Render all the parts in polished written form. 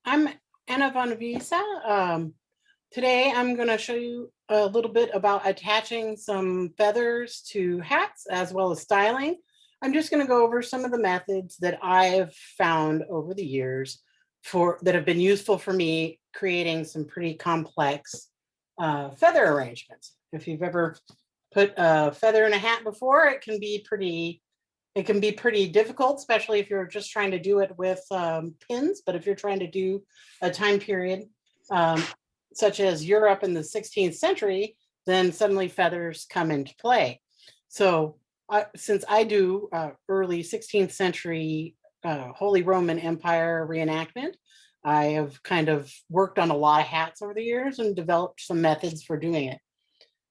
I'm Anne von Wiese. Today I'm going to show you a little bit about attaching some feathers to hats as well as styling. I'm just going to go over some of the methods that I've found over the years that have been useful for me creating some pretty complex feather arrangements. If you've ever put a feather in a hat before, it can be pretty difficult, especially if you're just trying to do it with pins. But if you're trying to do a time period such as Europe in the 16th century, then suddenly feathers come into play. So since I do early 16th century Holy Roman Empire reenactment, I have kind of worked on a lot of hats over the years and developed some methods for doing it.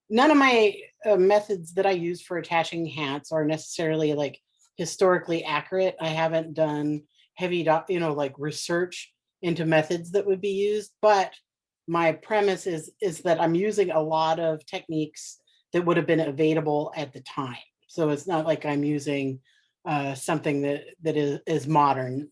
None of my methods that I use for attaching hats are necessarily like historically accurate. I haven't done heavy, like research into methods that would be used, but my premise is that I'm using a lot of techniques that would have been available at the time. So it's not like I'm using something that is modern.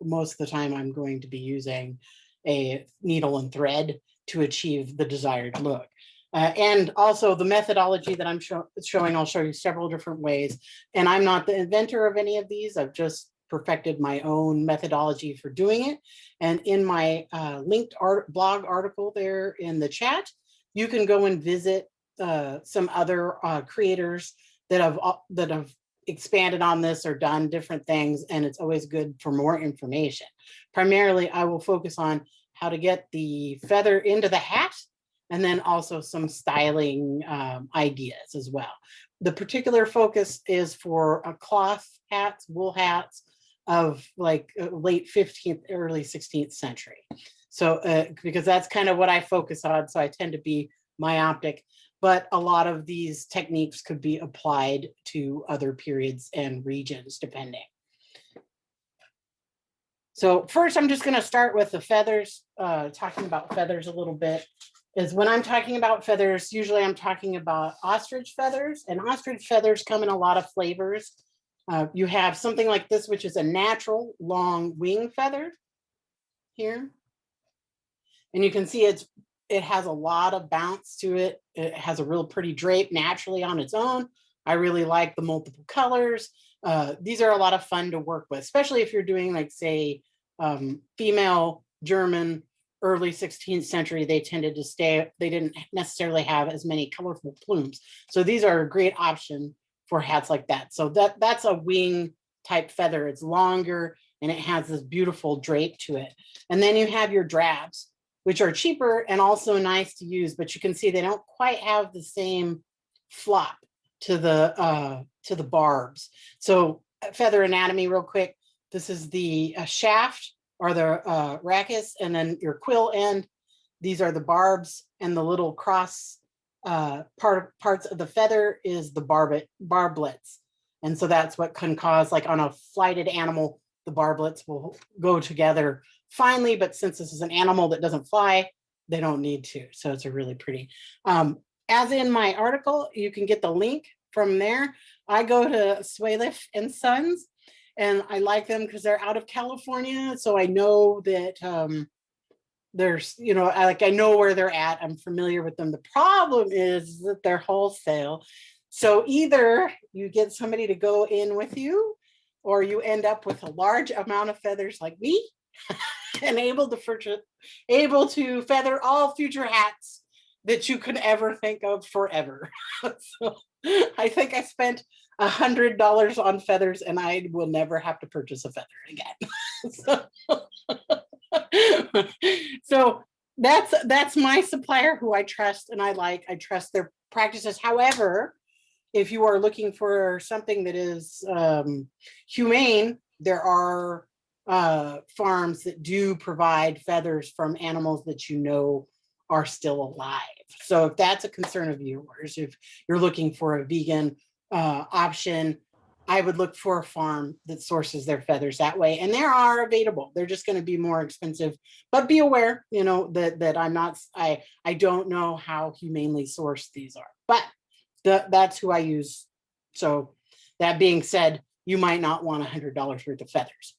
Most of the time I'm going to be using a needle and thread to achieve the desired look. And also the methodology that I'm showing, I'll show you several different ways. And I'm not the inventor of any of these. I've just perfected my own methodology for doing it. And in my linked blog article there in the chat, you can go and visit some other creators that have expanded on this or done different things. And it's always good for more information. Primarily, I will focus on how to get the feather into the hat, and then also some styling ideas as well. The particular focus is for cloth hats, wool hats of like late 15th, early 16th century. So because that's kind of what I focus on, so I tend to be myopic, but a lot of these techniques could be applied to other periods and regions depending. So first, I'm just going to start with the feathers, talking about feathers a little bit. Is when I'm talking about feathers, usually I'm talking about ostrich feathers, and ostrich feathers come in a lot of flavors. You have something like this, which is a natural long wing feather here. And you can see it has a lot of bounce to it. It has a real pretty drape naturally on its own. I really like the multiple colors. These are a lot of fun to work with, especially if you're doing like, say, female German early 16th century, they tended to they didn't necessarily have as many colorful plumes. So these are a great option for hats like that. So that's a wing type feather. It's longer and it has this beautiful drape to it. And then you have your drabs, which are cheaper and also nice to use, but you can see they don't quite have the same flop to the barbs. So feather anatomy real quick. This is the shaft or the rachis, and then your quill end. These are the barbs, and the little cross parts of the feather is the barblets. And so that's what can cause, like on a flighted animal, the barblets will go together finely, but since this is an animal that doesn't fly, they don't need to. So it's a really pretty. As in my article, you can get the link from there. I go to Swalif and Sons, and I like them because they're out of California. So I know that there's, I know where they're at. I'm familiar with them. The problem is that they're wholesale. So either you get somebody to go in with you, or you end up with a large amount of feathers like me and able to feather all future hats that you could ever think of forever. So I think I spent $100 on feathers and I will never have to purchase a feather again. So that's my supplier who I trust and I like. I trust their practices. However, if you are looking for something that is humane, there are farms that do provide feathers from animals that you know are still alive. So if that's a concern of yours, if you're looking for a vegan option, I would look for a farm that sources their feathers that way. And there are available. They're just going to be more expensive, but be aware, that I'm not, I don't know how humanely sourced these are, but that's who I use. So that being said, you might not want $100 worth of feathers.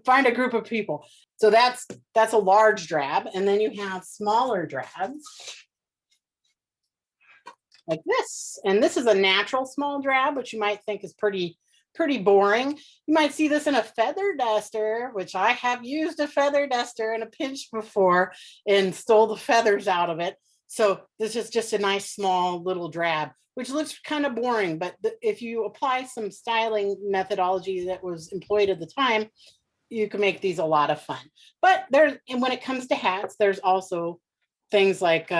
Find a group of people. So that's a large drab. And then you have smaller drabs like this. And this is a natural small drab, which you might think is pretty boring. You might see this in a feather duster, which I have used a feather duster in a pinch before and stole the feathers out of it. So this is just a nice small little drab, which looks kind of boring, but if you apply some styling methodology that was employed at the time, you can make these a lot of fun. But and when it comes to hats, there's also things like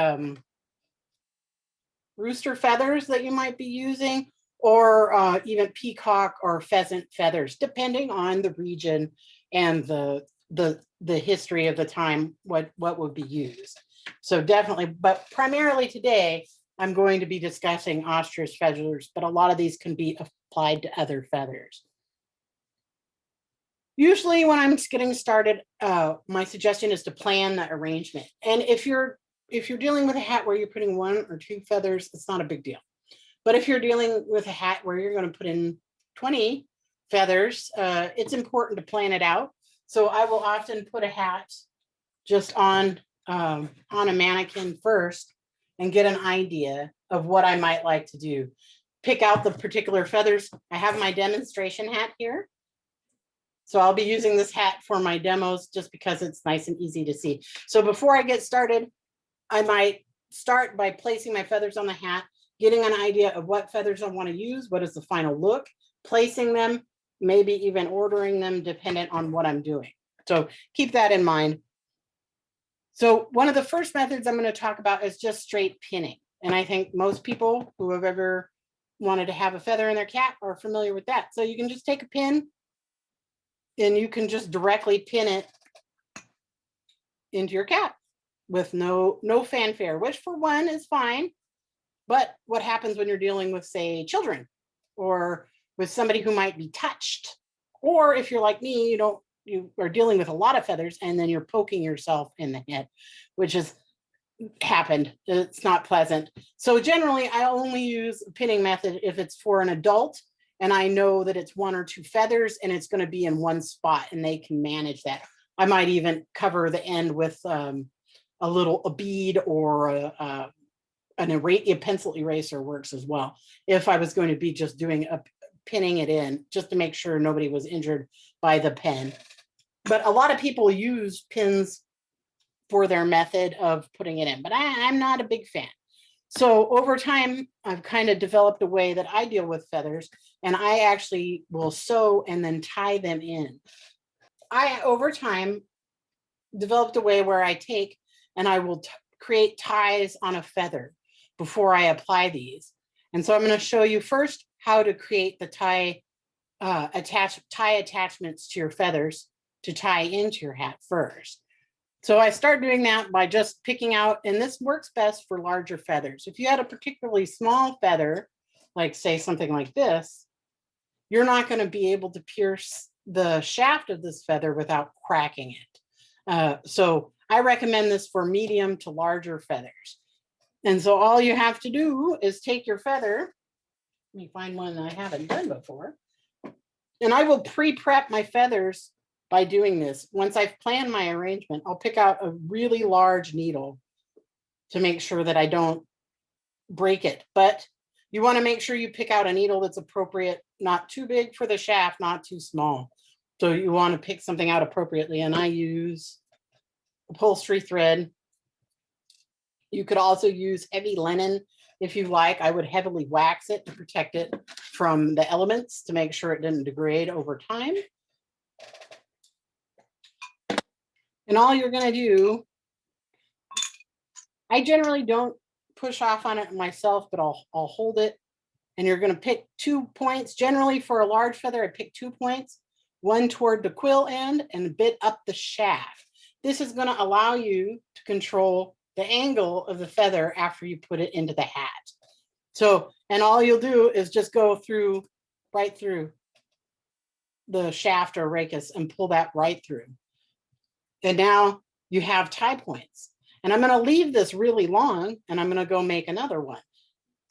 rooster feathers that you might be using, or even peacock or pheasant feathers, depending on the region and the history of the time, what would be used. So definitely, but primarily today, I'm going to be discussing ostrich feathers, but a lot of these can be applied to other feathers. Usually when I'm just getting started, my suggestion is to plan the arrangement. And if you're dealing with a hat where you're putting 1 or 2 feathers, it's not a big deal. But if you're dealing with a hat where you're going to put in 20 feathers, it's important to plan it out. So I will often put a hat just on a mannequin first and get an idea of what I might like to do. Pick out the particular feathers. I have my demonstration hat here. So I'll be using this hat for my demos just because it's nice and easy to see. So before I get started, I might start by placing my feathers on the hat, getting an idea of what feathers I want to use, what is the final look, placing them, maybe even ordering them dependent on what I'm doing. So keep that in mind. So one of the first methods I'm going to talk about is just straight pinning. And I think most people who have ever wanted to have a feather in their cap are familiar with that. So you can just take a pin and you can just directly pin it into your cap with no fanfare, which for one is fine. But what happens when you're dealing with, say, children or with somebody who might be touched? Or if you're like me, you are dealing with a lot of feathers and then you're poking yourself in the head, which has happened. It's not pleasant. So generally, I only use a pinning method if it's for an adult and I know that it's 1 or 2 feathers and it's going to be in one spot and they can manage that. I might even cover the end with a bead or a pencil eraser works as well. If I was going to be just doing pinning it in, just to make sure nobody was injured by the pen. But a lot of people use pins for their method of putting it in, but I'm not a big fan. So over time, I've kind of developed a way that I deal with feathers, and I actually will sew and then tie them in. I, over time, developed a way where I take and I will create ties on a feather before I apply these. And so I'm going to show you first how to create the tie attachments to your feathers to tie into your hat first. So I start doing that by just picking out, and this works best for larger feathers. If you had a particularly small feather, like say something like this, you're not going to be able to pierce the shaft of this feather without cracking it. So I recommend this for medium to larger feathers. And so all you have to do is take your feather. Let me find one I haven't done before. And I will pre-prep my feathers by doing this. Once I've planned my arrangement, I'll pick out a really large needle to make sure that I don't break it. But you want to make sure you pick out a needle that's appropriate, not too big for the shaft, not too small. So you want to pick something out appropriately. And I use upholstery thread. You could also use heavy linen if you like. I would heavily wax it to protect it from the elements to make sure it didn't degrade over time. And all you're going to do, I generally don't push off on it myself, but I'll hold it. And you're going to pick 2 points. Generally for a large feather, I pick 2 points, one toward the quill end and a bit up the shaft. This is going to allow you to control the angle of the feather after you put it into the hat. So, and all you'll do is just go through, right through the shaft or rachis and pull that right through. And now you have tie points. And I'm going to leave this really long and I'm going to go make another one.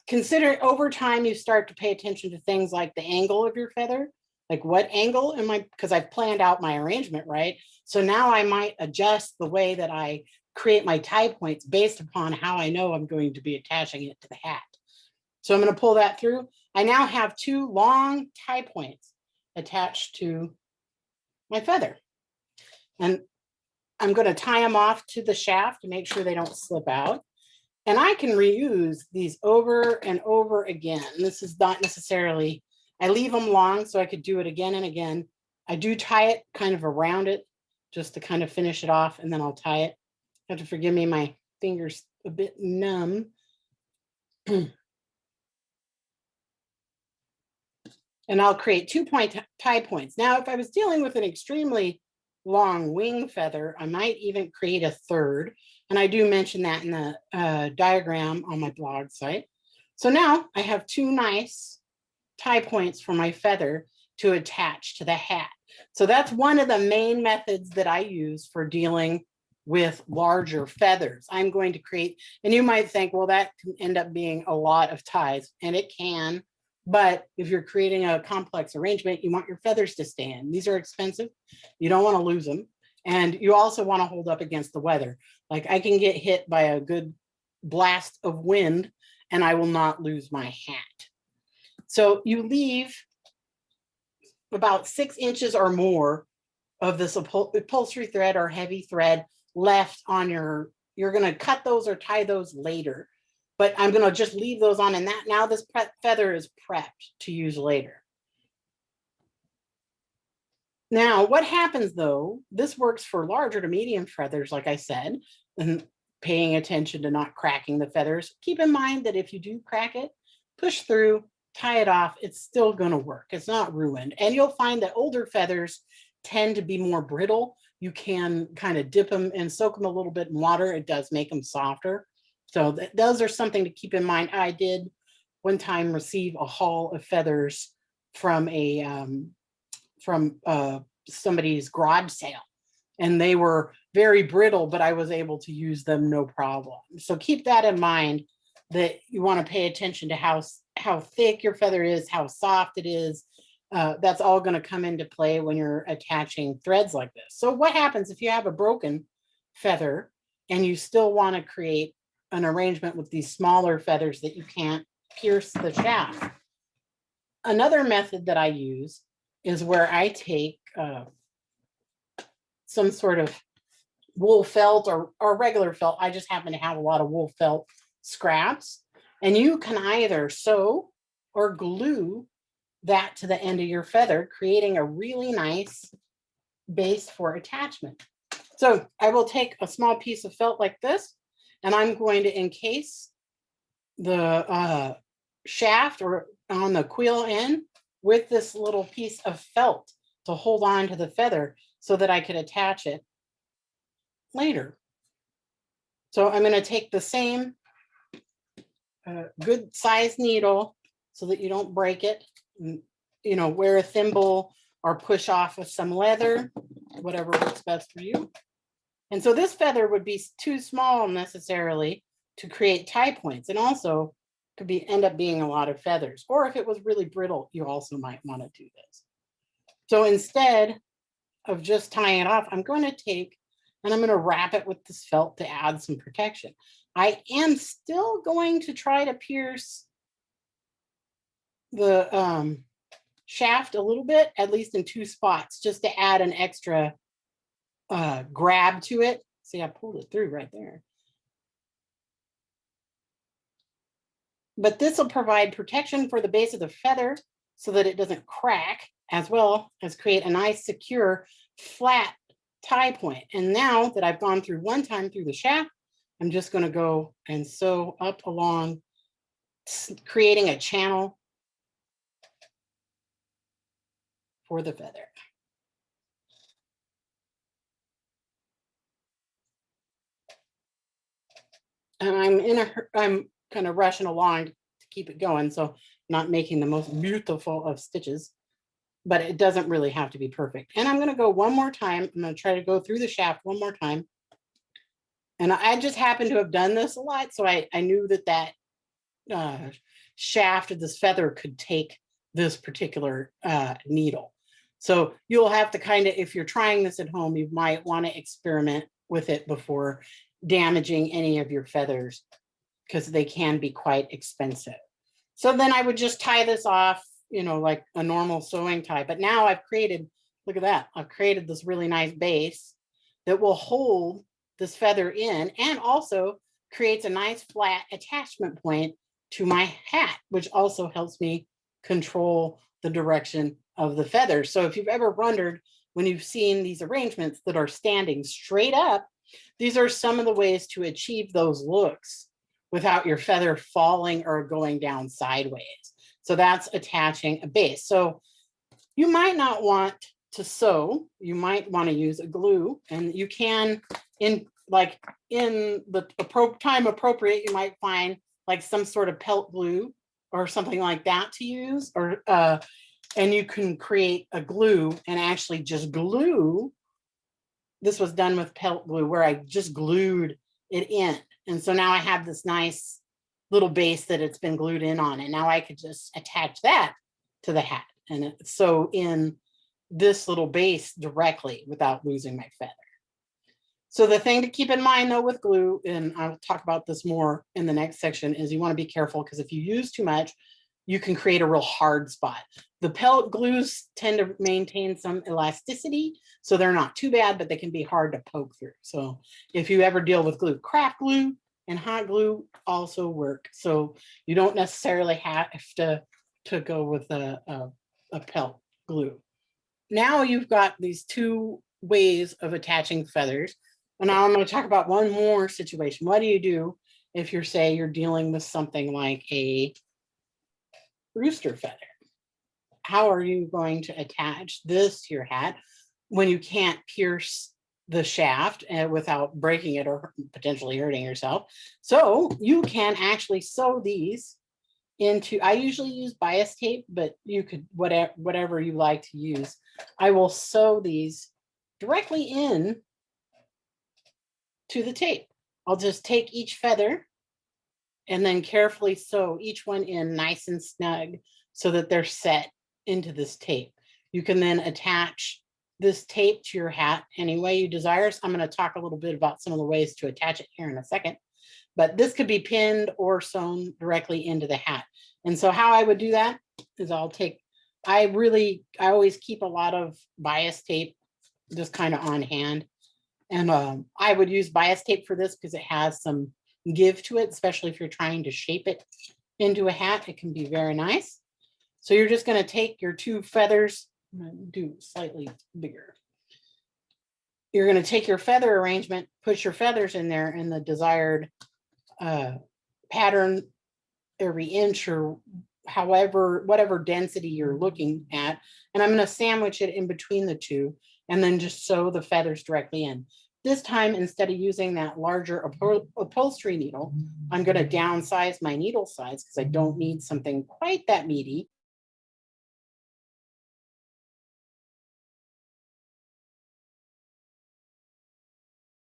Consider over time, you start to pay attention to things like the angle of your feather. like what angle am I, because I've planned out my arrangement, right? So now I might adjust the way that I create my tie points based upon how I know I'm going to be attaching it to the hat. So I'm going to pull that through. I now have 2 long tie points attached to my feather. And I'm going to tie them off to the shaft to make sure they don't slip out. And I can reuse these over and over again. This is not necessarily, I leave them long so I could do it again and again. I do tie it kind of around it just to kind of finish it off, and then I'll tie it. You have to forgive me, my fingers a bit numb. And I'll create 2 point tie points. Now, if I was dealing with an extremely long wing feather, I might even create a third. And I do mention that in the diagram on my blog site. So now I have 2 nice tie points for my feather to attach to the hat. So that's one of the main methods that I use for dealing with larger feathers. I'm going to create, and you might think, well, that can end up being a lot of ties, and it can. But if you're creating a complex arrangement, you want your feathers to stand. These are expensive. You don't want to lose them. And you also want to hold up against the weather. Like I can get hit by a good blast of wind and I will not lose my hat. So you leave about 6 inches or more of this upholstery thread or heavy thread left on your, you're going to cut those or tie those later. But I'm going to just leave those on, and that now this feather is prepped to use later. Now, what happens though, this works for larger to medium feathers, like I said, and paying attention to not cracking the feathers. Keep in mind that if you do crack it, push through, tie it off, it's still going to work. It's not ruined. And you'll find that older feathers tend to be more brittle. You can kind of dip them and soak them a little bit in water. It does make them softer. So those are something to keep in mind. I did one time receive a haul of feathers from a somebody's garage sale, and they were very brittle, but I was able to use them no problem. So keep that in mind, that you want to pay attention to how thick your feather is, how soft it is. That's all going to come into play when you're attaching threads like this. So what happens if you have a broken feather and you still want to create an arrangement with these smaller feathers that you can't pierce the shaft? Another method that I use is where I take some sort of wool felt or regular felt. I just happen to have a lot of wool felt scraps, and you can either sew or glue that to the end of your feather, creating a really nice base for attachment. So I will take a small piece of felt like this, and I'm going to encase the shaft or on the quill end with this little piece of felt to hold on to the feather so that I could attach it later. So I'm going to take the same good size needle so that you don't break it. You know, wear a thimble or push off with some leather, whatever works best for you. And so this feather would be too small necessarily to create tie points, and also could end up being a lot of feathers. Or if it was really brittle, you also might want to do this. So instead of just tying it off, I'm going to take and I'm going to wrap it with this felt to add some protection. I am still going to try to pierce the shaft a little bit, at least in 2 spots, just to add an extra grab to it. See, I pulled it through right there. But this will provide protection for the base of the feather so that it doesn't crack, as well as create a nice, secure, flat tie point. And now that I've gone through one time through the shaft, I'm just going to go and sew up along, creating a channel for the feather. And I'm kind of rushing along to keep it going, so not making the most beautiful of stitches, but it doesn't really have to be perfect. And I'm going to go one more time. I'm going to try to go through the shaft one more time. And I just happened to have done this a lot, so I knew that shaft of this feather could take this particular needle. So you'll have to kind of, if you're trying this at home, you might want to experiment with it before damaging any of your feathers, because they can be quite expensive. So then I would just tie this off, you know, like a normal sewing tie. But now I've created, look at that, I've created this really nice base that will hold this feather in, and also creates a nice flat attachment point to my hat, which also helps me control the direction of the feathers. So if you've ever wondered, when you've seen these arrangements that are standing straight up, these are some of the ways to achieve those looks without your feather falling or going down sideways. So that's attaching a base. So you might not want to sew, you might want to use a glue, and you can, in the time appropriate, you might find like some sort of pelt glue or something like that to use, or and you can create a glue and actually just glue. This was done with pelt glue, where I just glued it in. And so now I have this nice little base that it's been glued in on. And now I could just attach that to the hat and sew in this little base directly without losing my feather. So the thing to keep in mind though with glue, and I'll talk about this more in the next section, is you want to be careful, because if you use too much, you can create a real hard spot. The pelt glues tend to maintain some elasticity, so they're not too bad, but they can be hard to poke through. So if you ever deal with glue, craft glue and hot glue also work. So you don't necessarily have to go with a pelt glue. Now you've got these two ways of attaching feathers. And now I'm going to talk about one more situation. What do you do if you're dealing with something like a rooster feather? How are you going to attach this to your hat when you can't pierce the shaft without breaking it or potentially hurting yourself? So you can actually sew these into, I usually use bias tape, but you could, whatever you like to use. I will sew these directly in to the tape. I'll just take each feather and then carefully sew each one in nice and snug so that they're set into this tape. You can then attach this tape to your hat any way you desire. So I'm going to talk a little bit about some of the ways to attach it here in a second, but this could be pinned or sewn directly into the hat. And so how I would do that is I always keep a lot of bias tape just kind of on hand. And I would use bias tape for this because it has some give to it, especially if you're trying to shape it into a hat. It can be very nice. So you're just going to take your two feathers, do slightly bigger. You're going to take your feather arrangement, put your feathers in there in the desired pattern every inch, or whatever density you're looking at. And I'm going to sandwich it in between the two and then just sew the feathers directly in. This time, instead of using that larger upholstery needle, I'm going to downsize my needle size because I don't need something quite that meaty.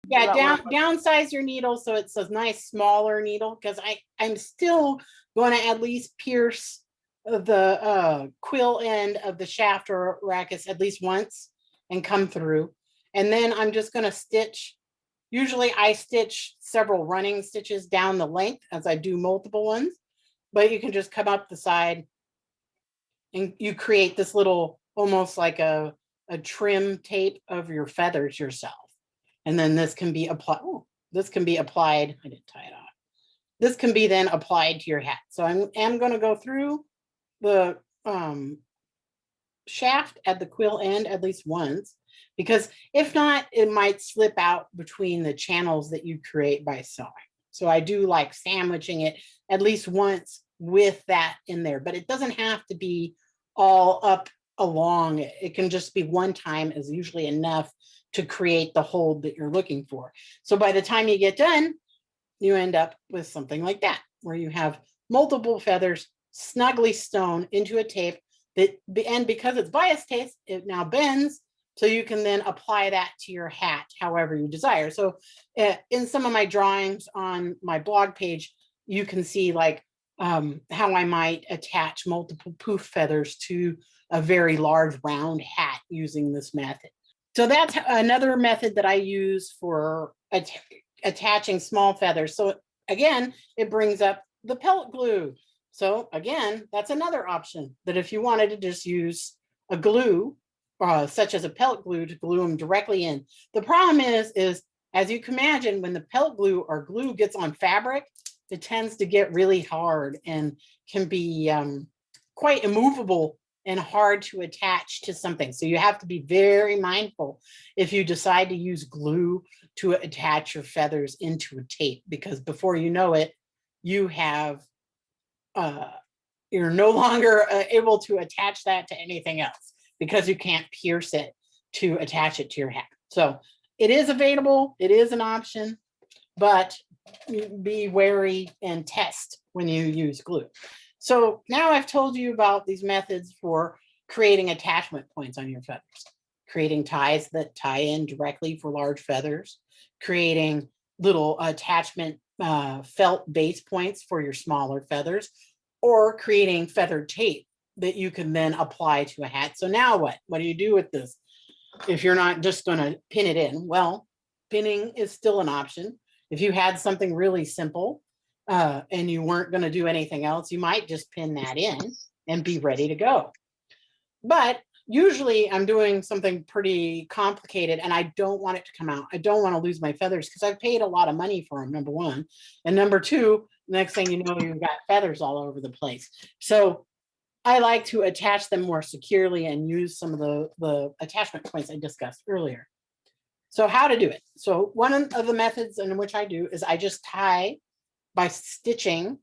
Yeah, downsize your needle so it's a nice smaller needle, because I'm still going to at least pierce the quill end of the shaft or rackus at least once and come through. And then I'm just going to stitch. Usually I stitch several running stitches down the length as I do multiple ones, but you can just come up the side and you create this little, almost like a trim tape of your feathers yourself. And then this can be applied. Oh, this can be applied. I didn't tie it off. This can be then applied to your hat. So I'm going to go through the shaft at the quill end at least once, because if not, it might slip out between the channels that you create by sewing. So I do like sandwiching it at least once with that in there, but it doesn't have to be all up along. It can just be one time is usually enough to create the hold that you're looking for. So by the time you get done, you end up with something like that, where you have multiple feathers snugly sewn into a tape that, and because it's bias tape, it now bends, so you can then apply that to your hat however you desire. So in some of my drawings on my blog page, you can see like how I might attach multiple poof feathers to a very large round hat using this method. So that's another method that I use for attaching small feathers. So again, it brings up the pellet glue. So again, that's another option, that if you wanted to just use a glue, such as a pellet glue, to glue them directly in. The problem is as you can imagine, when the pellet glue or glue gets on fabric, it tends to get really hard and can be quite immovable and hard to attach to something. So you have to be very mindful if you decide to use glue to attach your feathers into a tape, because before you know it, you have, you're no longer able to attach that to anything else because you can't pierce it to attach it to your hat. So it is available, it is an option, but be wary and test when you use glue. So now I've told you about these methods for creating attachment points on your feathers, creating ties that tie in directly for large feathers, creating little attachment felt base points for your smaller feathers, or creating feathered tape that you can then apply to a hat. So now what? What do you do with this? If you're not just going to pin it in, well, pinning is still an option. If you had something really simple and you weren't going to do anything else, you might just pin that in and be ready to go. But usually I'm doing something pretty complicated and I don't want it to come out. I don't want to lose my feathers because I've paid a lot of money for them, number one. And number two, next thing you know, you've got feathers all over the place. So I like to attach them more securely and use some of the attachment points I discussed earlier. So how to do it? So one of the methods in which I do is I just tie by stitching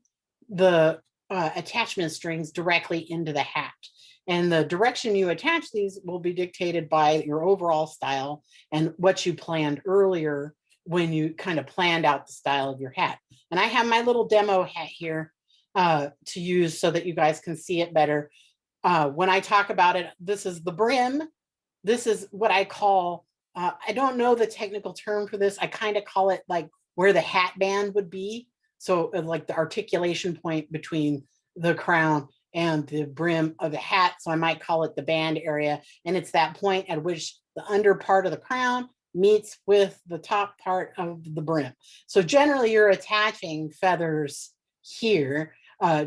the attachment strings directly into the hat. And the direction you attach these will be dictated by your overall style and what you planned earlier when you kind of planned out the style of your hat. And I have my little demo hat here to use so that you guys can see it better. When I talk about it, this is the brim. This is what I call, I don't know the technical term for this. I kind of call it like where the hat band would be. So like the articulation point between the crown and the brim of the hat. So I might call it the band area. And it's that point at which the under part of the crown meets with the top part of the brim. So generally you're attaching feathers here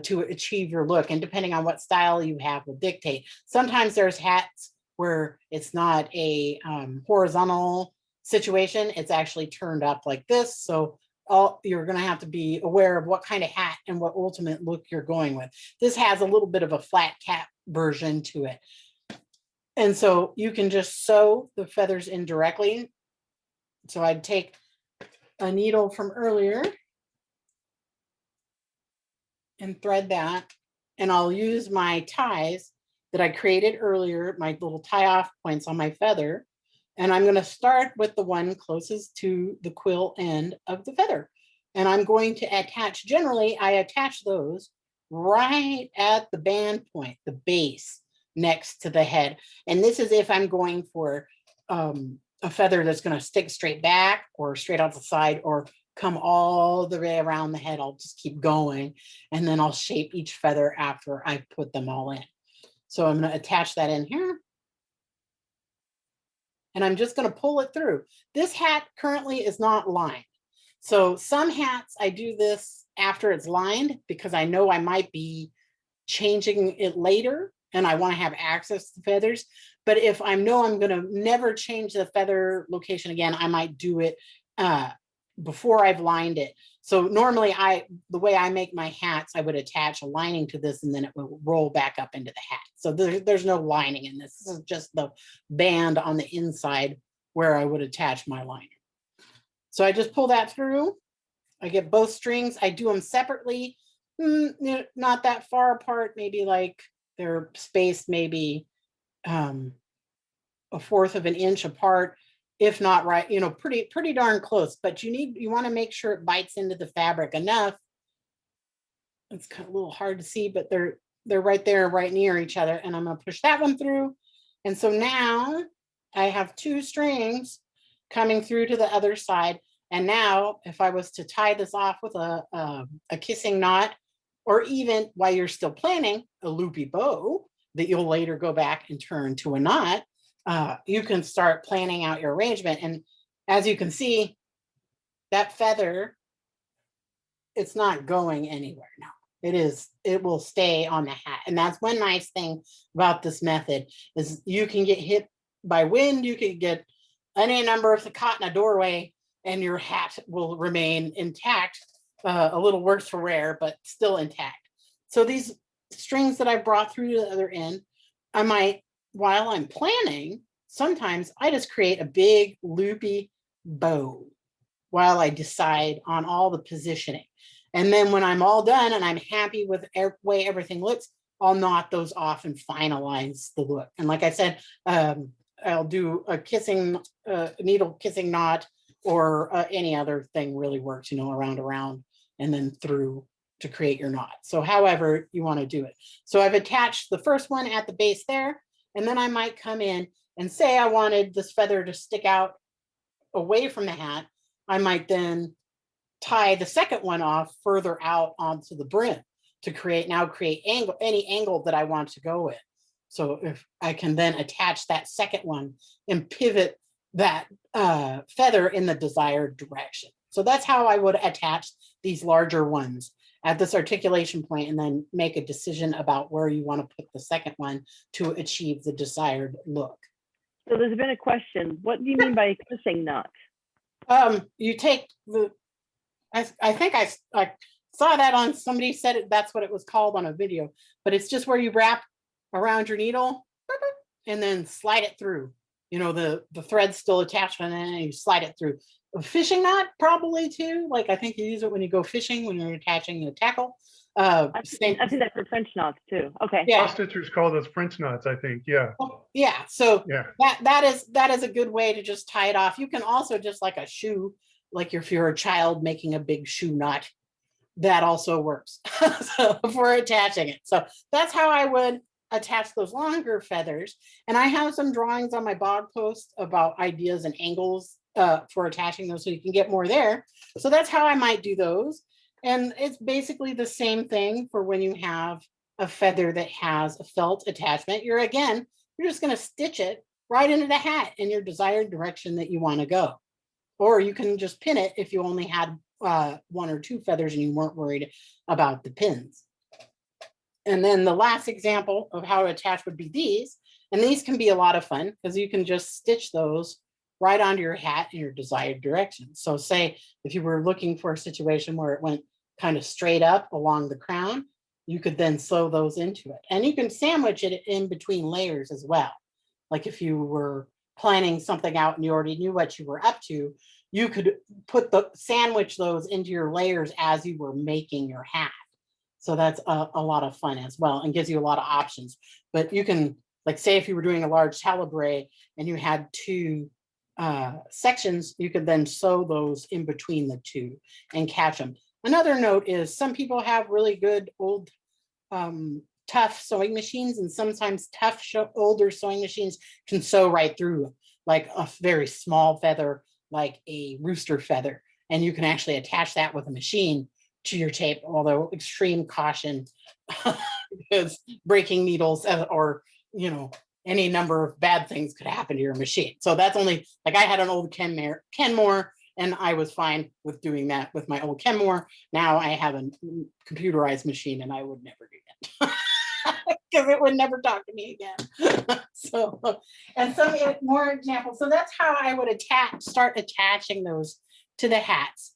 to achieve your look. And depending on what style you have will dictate. Sometimes there's hats where it's not a horizontal situation. It's actually turned up like this. So you're going to have to be aware of what kind of hat and what ultimate look you're going with. This has a little bit of a flat cap version to it. And so you can just sew the feathers in directly. So I'd take a needle from earlier and thread that. And I'll use my ties that I created earlier, my little tie off points on my feather. And I'm going to start with the one closest to the quill end of the feather. And I'm going to attach, generally, I attach those right at the band point, the base next to the head. And this is if I'm going for a feather that's going to stick straight back or straight out the side or come all the way around the head. I'll just keep going. And then I'll shape each feather after I put them all in. So I'm going to attach that in here. And I'm just going to pull it through. This hat currently is not lined. So some hats, I do this after it's lined because I know I might be changing it later and I want to have access to feathers. But if I know I'm going to never change the feather location again, I might do it before I've lined it. So normally the way I make my hats, I would attach a lining to this and then it will roll back up into the hat. So there's no lining in this. This is just the band on the inside where I would attach my liner. So I just pull that through. I get both strings. I do them separately, not that far apart, maybe like they're spaced maybe a fourth of an inch apart. If not right, pretty darn close, but you want to make sure it bites into the fabric enough. It's kind of a little hard to see, but they're right there, right near each other. And I'm going to push that one through. And so now I have two strings coming through to the other side. And now if I was to tie this off with a kissing knot, or even while you're still planning a loopy bow, that you'll later go back and turn to a knot, you can start planning out your arrangement. And as you can see, that feather, it's not going anywhere now. It will stay on the hat. And that's one nice thing about this method is you can get hit by wind, you can get any number of caught in a doorway and your hat will remain intact, a little worse for wear, but still intact. So these strings that I brought through to the other end, I might, while I'm planning, sometimes I just create a big loopy bow while I decide on all the positioning. And then when I'm all done and I'm happy with the way everything looks, I'll knot those off and finalize the look. And like I said, I'll do a kissing, needle kissing knot, or any other thing really works, you know, around, and then through to create your knot. So however you want to do it. So I've attached the first one at the base there, and then I might come in and say I wanted this feather to stick out away from the hat. I might then tie the second one off further out onto the brim to create angle, any angle that I want to go with. So if I can then attach that second one and pivot that feather in the desired direction. So that's how I would attach these larger ones at this articulation point, and then make a decision about where you want to put the second one to achieve the desired look. So there's been a question. What do you mean by a kissing knot? You take the, I think I saw that on, somebody said it, that's what it was called on a video, but it's just where you wrap around your needle and then slide it through. You know, the thread's still attached, and then you slide it through. A fishing knot probably too. Like I think you use it when you go fishing, when you're attaching the tackle. I've seen that for French knots too. Okay. Yeah. Cross stitchers call those French knots, I think. Yeah. Yeah. So yeah, that is a good way to just tie it off. You can also just like a shoe, like if you're a child making a big shoe knot, that also works so for attaching it. So that's how I would attach those longer feathers. And I have some drawings on my blog post about ideas and angles for attaching those, so you can get more there. So that's how I might do those. And it's basically the same thing for when you have a feather that has a felt attachment. You're just going to stitch it right into the hat in your desired direction that you want to go. Or you can just pin it if you only had one or two feathers and you weren't worried about the pins. And then the last example of how to attach would be these. And these can be a lot of fun because you can just stitch those right onto your hat in your desired direction. So say if you were looking for a situation where it went kind of straight up along the crown, you could then sew those into it. And you can sandwich it in between layers as well. Like if you were planning something out and you already knew what you were up to, you could sandwich those into your layers as you were making your hat. So that's a lot of fun as well, and gives you a lot of options. But you can, like say if you were doing a large talabre and you had two sections, you could then sew those in between the two and catch them. Another note is some people have really good old tough sewing machines, and sometimes tough older sewing machines can sew right through, like a very small feather, like a rooster feather, and you can actually attach that with a machine to your tape, although extreme caution because breaking needles or, you know, any number of bad things could happen to your machine. So that's only, like I had an old Kenmore and I was fine with doing that with my old Kenmore. Now I have a computerized machine and I would never do that because it would never talk to me again. So, and some more examples. So that's how I would start attaching those to the hats.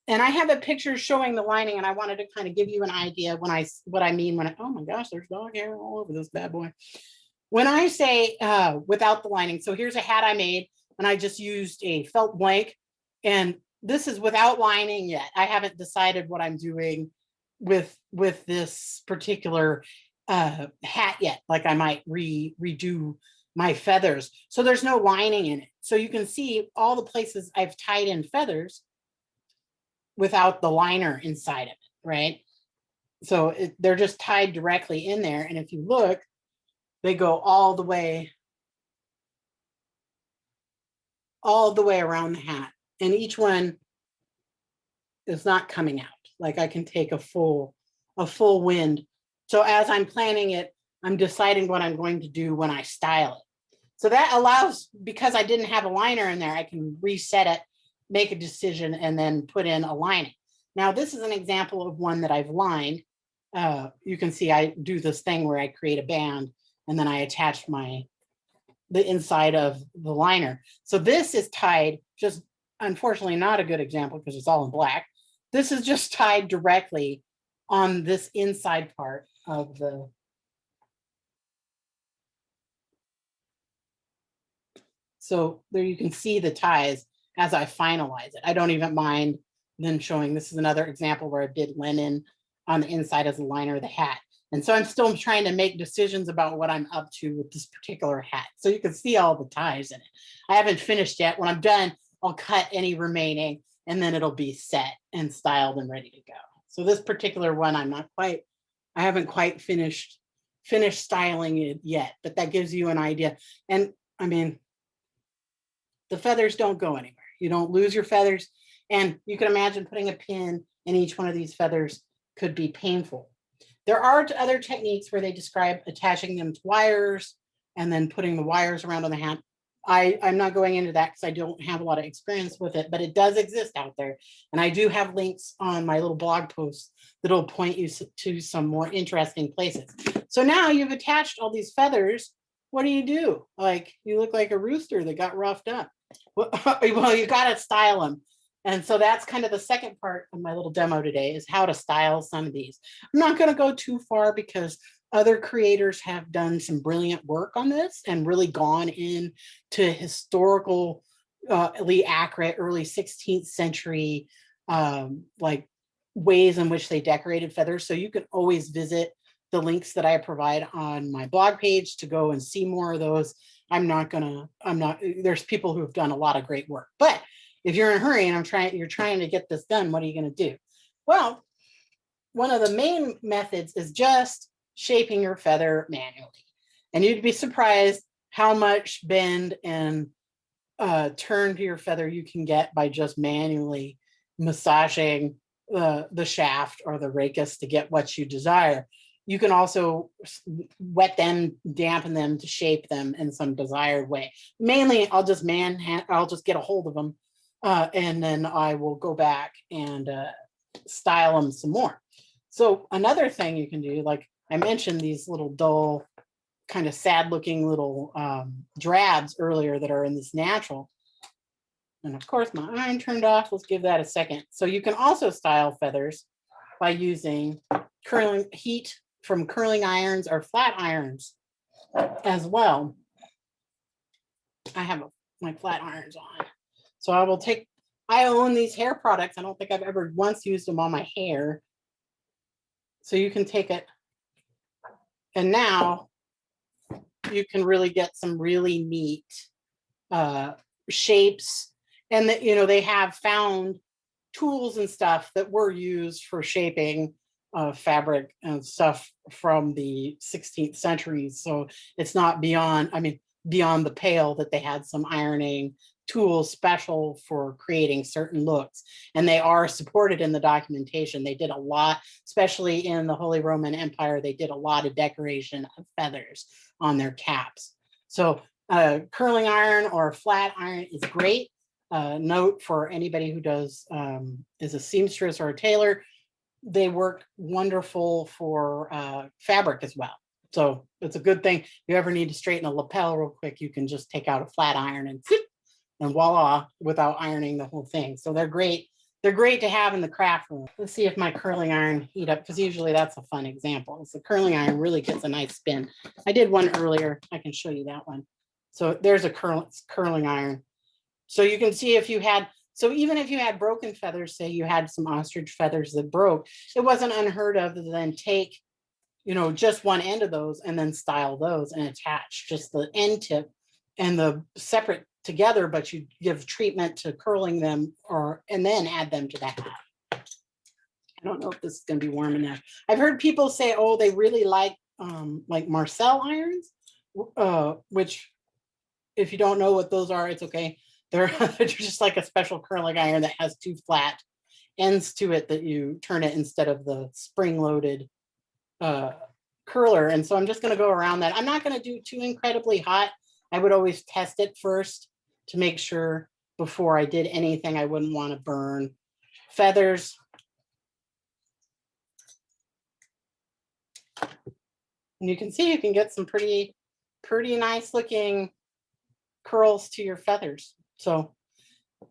And I have a picture showing the lining, and I wanted to kind of give you an idea what I mean when oh my gosh, there's dog hair all over this bad boy. When I say without the lining, so here's a hat I made, and I just used a felt blank, and this is without lining yet. I haven't decided what I'm doing with this particular hat yet. Like I might redo my feathers. So there's no lining in it. So you can see all the places I've tied in feathers without the liner inside of it, right? So they're just tied directly in there. And if you look, they go all the way around the hat. And each one is not coming out. Like I can take a full wind. So as I'm planning it, I'm deciding what I'm going to do when I style it. So that allows, because I didn't have a liner in there, I can reset it, make a decision, and then put in a lining. Now, this is an example of one that I've lined. You can see I do this thing where I create a band and then I attach the inside of the liner. So this is tied, just unfortunately not a good example because it's all in black. This is just tied directly on this inside part of the. So there you can see the ties as I finalize it. I don't even mind then showing, this is another example where I did linen on the inside as a liner of the hat. And so I'm still trying to make decisions about what I'm up to with this particular hat. So you can see all the ties in it. I haven't finished yet. When I'm done, I'll cut any remaining and then it'll be set and styled and ready to go. So this particular one, I haven't quite finished styling it yet, but that gives you an idea. And I mean, the feathers don't go anywhere. You don't lose your feathers. And you can imagine putting a pin in each one of these feathers could be painful. There are other techniques where they describe attaching them to wires and then putting the wires around on the hat. I'm not going into that because I don't have a lot of experience with it, but it does exist out there. And I do have links on my little blog post that'll point you to some more interesting places. So now you've attached all these feathers. What do? Like, you look like a rooster that got roughed up. Well, you got to style them. And so that's kind of the second part of my little demo today, is how to style some of these. I'm not going to go too far because other creators have done some brilliant work on this and really gone into historically accurate early 16th century like ways in which they decorated feathers. So you can always visit the links that I provide on my blog page to go and see more of those. There's people who have done a lot of great work, but if you're in a hurry and you're trying to get this done, what are you going to do? Well, one of the main methods is just shaping your feather manually. And you'd be surprised how much bend and turn to your feather you can get by just manually massaging the shaft or the rachis to get what you desire. You can also wet them, dampen them to shape them in some desired way. Mainly, I'll just get a hold of them. And then I will go back and style them some more. So another thing you can do, like I mentioned, these little dull, kind of sad looking little drabs earlier that are in this natural. And of course my iron turned off. Let's give that a second. So you can also style feathers by using heat from curling irons or flat irons as well. I have my flat irons on. So I own these hair products. I don't think I've ever once used them on my hair. So you can take it. And now you can really get some really neat shapes. And that, they have found tools and stuff that were used for shaping fabric and stuff from the 16th century. So it's not beyond the pale that they had some ironing tools special for creating certain looks. And they are supported in the documentation. They did a lot, especially in the Holy Roman Empire, they did a lot of decoration of feathers on their caps. So curling iron or flat iron is great. Note for anybody who is a seamstress or a tailor, they work wonderful for fabric as well. So it's a good thing. If you ever need to straighten a lapel real quick, you can just take out a flat iron and voila, without ironing the whole thing. So they're great. They're great to have in the craft room. Let's see if my curling iron heat up, because usually that's a fun example. So the curling iron really gets a nice spin. I did one earlier. I can show you that one. So there's a curling iron. So you can see even if you had broken feathers, say you had some ostrich feathers that broke, it wasn't unheard of to then take, just one end of those and then style those and attach just the end tip and the separate together, but you give treatment to curling them and then add them to that. I don't know if this is going to be warm enough. I've heard people say, oh, they really like Marcel irons, which if you don't know what those are, it's okay. They're just like a special curling iron that has two flat ends to it that you turn it instead of the spring-loaded curler. And so I'm just gonna go around that. I'm not gonna do too incredibly hot. I would always test it first to make sure before I did anything, I wouldn't want to burn feathers. And you can see you can get some pretty nice looking curls to your feathers. So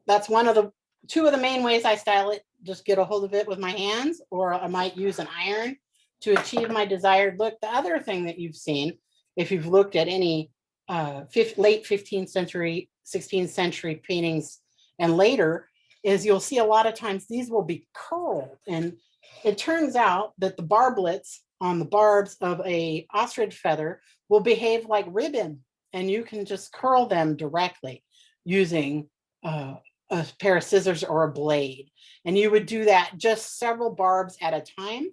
that's two of the main ways I style it. Just get a hold of it with my hands, or I might use an iron to achieve my desired look. The other thing that you've seen, if you've looked at any late 15th century, 16th century paintings and later, is you'll see a lot of times these will be curled. And it turns out that the barblets on the barbs of a ostrich feather will behave like ribbon, and you can just curl them directly using a pair of scissors or a blade. And you would do that just several barbs at a time,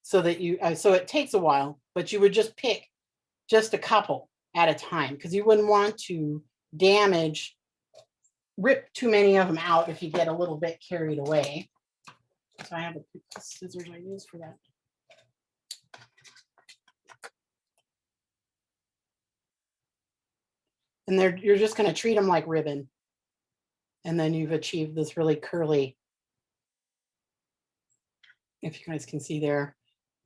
so that you so it takes a while, but you would just pick just a couple at a time, because you wouldn't want to rip too many of them out if you get a little bit carried away. So I have a scissors I use for that. And you're just going to treat them like ribbon. And then you've achieved this really curly, if you guys can see there.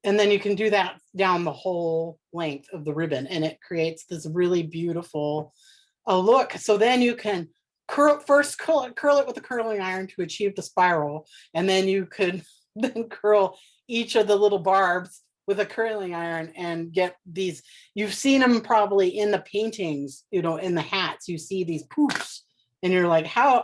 And then you can do that down the whole length of the ribbon, and it creates this really beautiful look. So then you can curl it with a curling iron to achieve the spiral. And then you could then curl each of the little barbs with a curling iron and get these. You've seen them probably in the paintings, you know, in the hats, you see these poofs and you're like, how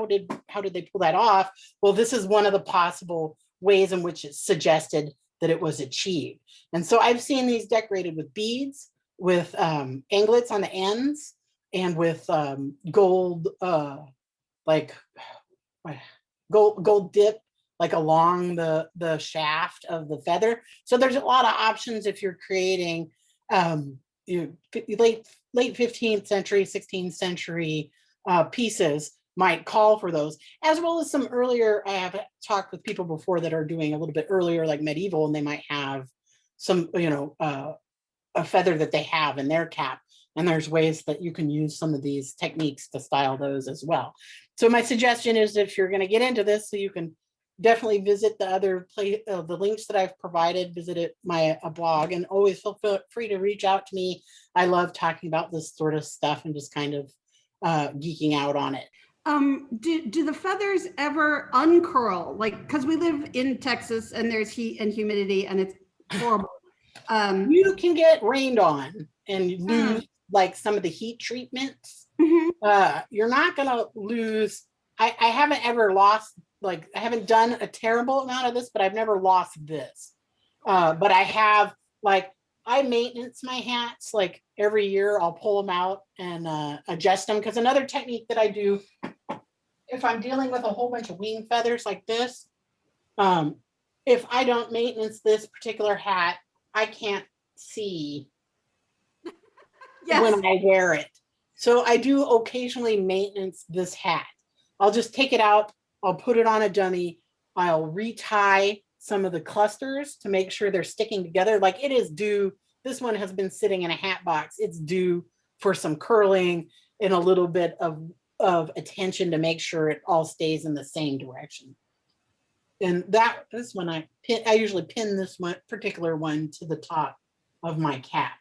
did they pull that off? Well, this is one of the possible ways in which it's suggested that it was achieved. And so I've seen these decorated with beads, with anglets on the ends, and with gold, like gold dip, like along the shaft of the feather. So there's a lot of options if you're creating late 15th century, 16th century pieces might call for those, as well as some earlier. I have talked with people before that are doing a little bit earlier, like medieval, and they might have some, a feather that they have in their cap. And there's ways that you can use some of these techniques to style those as well. So my suggestion is, if you're going to get into this, so you can definitely visit the other the links that I've provided, visit my blog, and always feel free to reach out to me. I love talking about this sort of stuff and just kind of geeking out on it. Do the feathers ever uncurl? Like, because we live in Texas and there's heat and humidity and it's horrible. You can get rained on and lose like some of the heat treatments. You're not gonna lose. I haven't ever lost, like, I haven't done a terrible amount of this, but I've never lost this. But I have, like, I maintenance my hats, like every year I'll pull them out and adjust them. Because another technique that I do, if I'm dealing with a whole bunch of wing feathers like this, if I don't maintenance this particular hat, I can't see when I wear it. So I do occasionally maintenance this hat. I'll just take it out, I'll put it on a dummy, I'll retie some of the clusters to make sure they're sticking together. Like, it is due, this one has been sitting in a hat box, it's due for some curling and a little bit of attention to make sure it all stays in the same direction. And this one I usually pin this particular one to the top of my cap.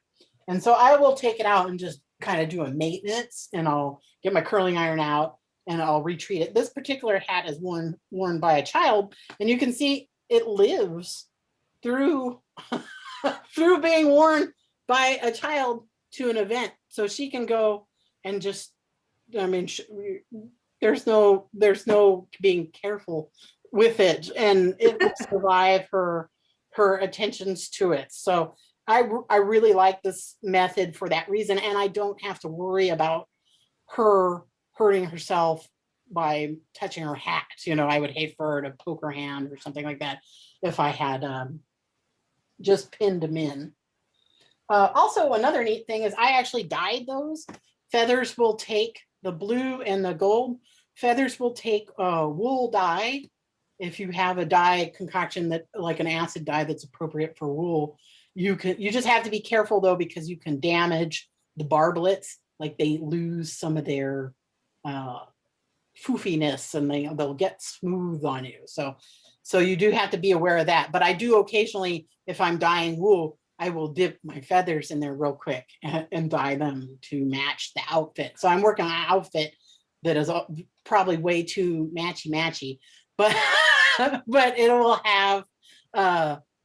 And so I will take it out and just kind of do a maintenance, and I'll get my curling iron out and I'll retreat it. This particular hat is worn by a child, and you can see it lives through through being worn by a child to an event. So she can go and just, I mean, there's no being careful with it, and it will survive her attentions to it. So I really like this method for that reason, and I don't have to worry about her hurting herself by touching her hat. I would hate for her to poke her hand or something like that if I had just pinned them in. Also, another neat thing is I actually dyed those. Feathers will take, the blue and the gold feathers will take wool dye. If you have a dye concoction that, like an acid dye that's appropriate for wool, you just have to be careful though, because you can damage the barblets, like they lose some of their foofiness and they'll get smooth on you. So you do have to be aware of that. But I do occasionally, if I'm dyeing wool, I will dip my feathers in there real quick and dye them to match the outfit. So I'm working on an outfit that is probably way too matchy, but but it will have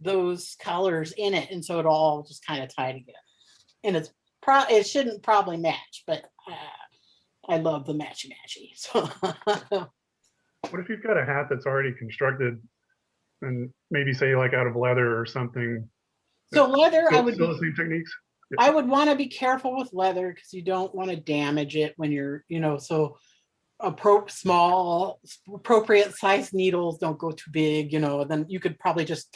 those colors in it, and so it'll all just kind of tie together. And it shouldn't probably match, but I love the matchy. So What if you've got a hat that's already constructed and maybe say like out of leather or something? so leather, Still the same techniques? I would want to be careful with leather because you don't want to damage it when you're, so small, appropriate size needles, don't go too big, then you could probably just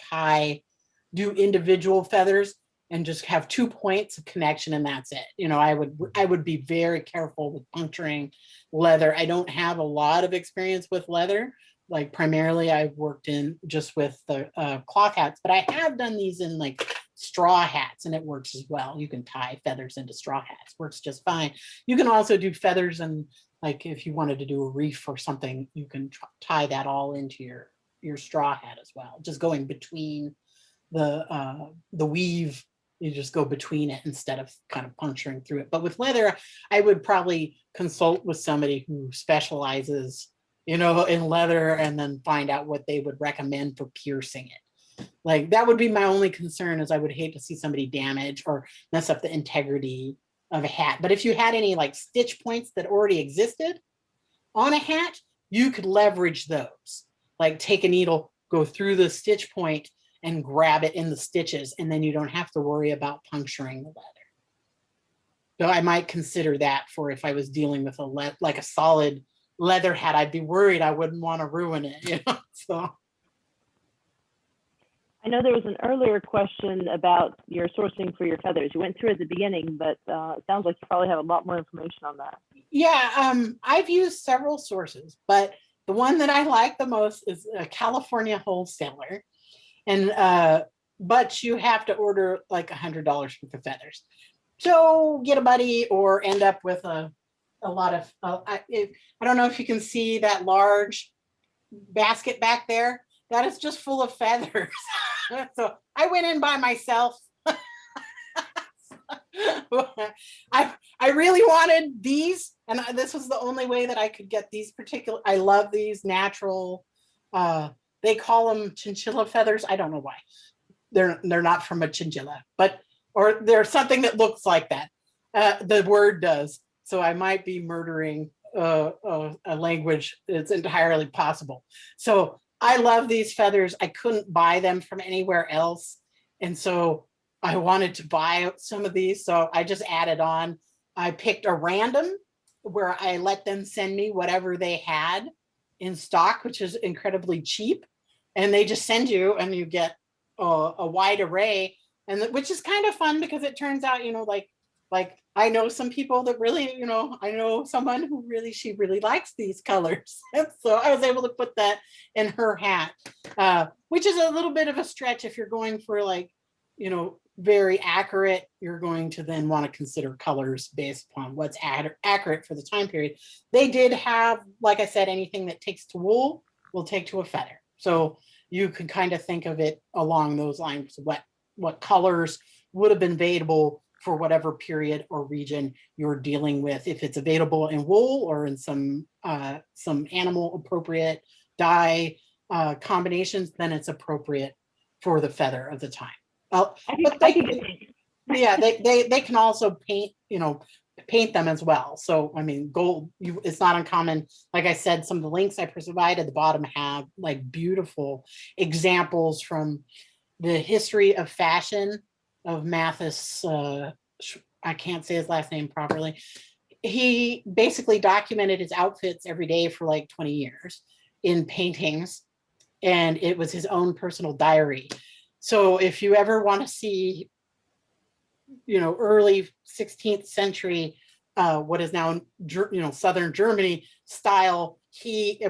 do individual feathers and just have 2 points of connection and that's it. I would be very careful with puncturing leather. I don't have a lot of experience with leather. Like primarily I've worked in just with the cloth hats, but I have done these in like straw hats and it works as well. You can tie feathers into straw hats, works just fine. You can also do feathers, and like if you wanted to do a reef or something, you can tie that all into your straw hat as well. Just going between the weave, you just go between it instead of kind of puncturing through it. But with leather, I would probably consult with somebody who specializes in leather, and then find out what they would recommend for piercing it. Like that would be my only concern, is I would hate to see somebody damage or mess up the integrity of a hat. But if you had any like stitch points that already existed on a hat, you could leverage those. Like take a needle, go through the stitch point and grab it in the stitches, and then you don't have to worry about puncturing the leather. So I might consider that for if I was dealing with like a solid leather hat. I'd be worried I wouldn't want to ruin it, so. I know there was an earlier question about your sourcing for your feathers. You went through at the beginning, but it sounds like you probably have a lot more information on that. Yeah, I've used several sources, but the one that I like the most is a California wholesaler. And but you have to order like $100 worth of feathers. So get a buddy or end up with a lot of, I don't know if you can see that large basket back there. That is just full of feathers. So I went in by myself. I really wanted these, and this was the only way that I could get these particular. I love these natural. They call them chinchilla feathers. I don't know why. They're not from a chinchilla, or there's something that looks like that. The word does. So I might be murdering a language. It's entirely possible. So I love these feathers. I couldn't buy them from anywhere else. And so I wanted to buy some of these. So I just added on. I picked a random where I let them send me whatever they had in stock, which is incredibly cheap. And they just send you and you get a wide array, and which is kind of fun because it turns out, like I know some people that really, I know someone who she really likes these colors. So I was able to put that in her hat, which is a little bit of a stretch if you're going for like, very accurate. You're going to then want to consider colors based upon what's accurate for the time period. They did have, like I said, anything that takes to wool will take to a feather. So you can kind of think of it along those lines, what colors would have been available for whatever period or region you're dealing with. If it's available in wool or in some animal appropriate dye combinations, then it's appropriate for the feather of the time. Yeah, they can also paint them as well. So I mean, gold, it's not uncommon. Like I said, some of the links I provided at the bottom have like beautiful examples from the history of fashion of Mathis. I can't say his last name properly. He basically documented his outfits every day for like 20 years in paintings, and it was his own personal diary. So if you ever want to see, early 16th century, what is now, Southern Germany style,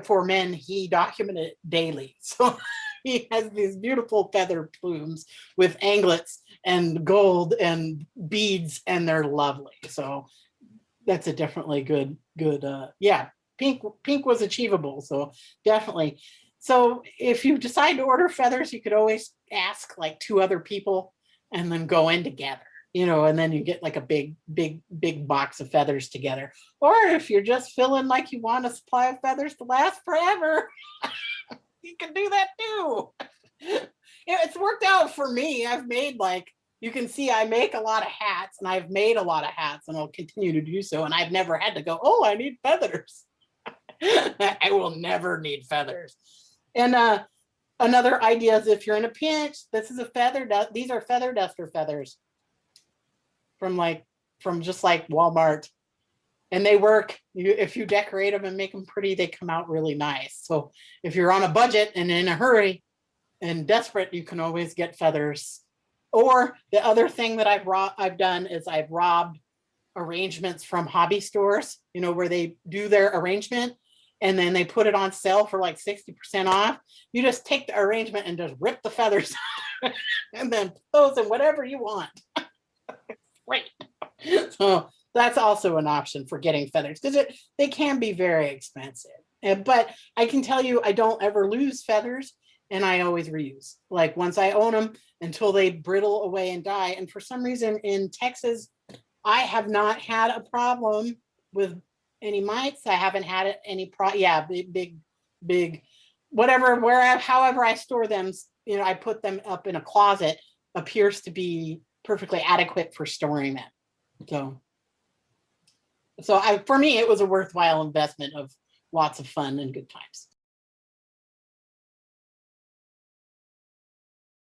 for men, he documented it daily. So he has these beautiful feather plumes with anglets and gold and beads, and they're lovely. So that's a definitely good, yeah, pink was achievable. So definitely. So if you decide to order feathers, you could always ask like 2 other people and then go in together, and then you get like a big box of feathers together. Or if you're just feeling like you want a supply of feathers to last forever, you can do that too. It's worked out for me. I've made you can see I make a lot of hats, and I've made a lot of hats, and I'll continue to do so. And I've never had to go, oh, I need feathers. I will never need feathers. And another idea is if you're in a pinch, this is a feather dust. These are feather duster feathers from just like Walmart. And they work. If you decorate them and make them pretty, they come out really nice. So if you're on a budget and in a hurry and desperate, you can always get feathers. Or the other thing that I've done is I've robbed arrangements from hobby stores, where they do their arrangement and then they put it on sale for like 60% off. You just take the arrangement and just rip the feathers and then put those in whatever you want. Great. So that's also an option for getting feathers, because they can be very expensive. But I can tell you, I don't ever lose feathers, and I always reuse. Like once I own them until they brittle away and die. And for some reason in Texas, I have not had a problem with any mites. I haven't had any big, whatever, however I store them, I put them up in a closet, appears to be perfectly adequate for storing them. So for me, it was a worthwhile investment of lots of fun and good times.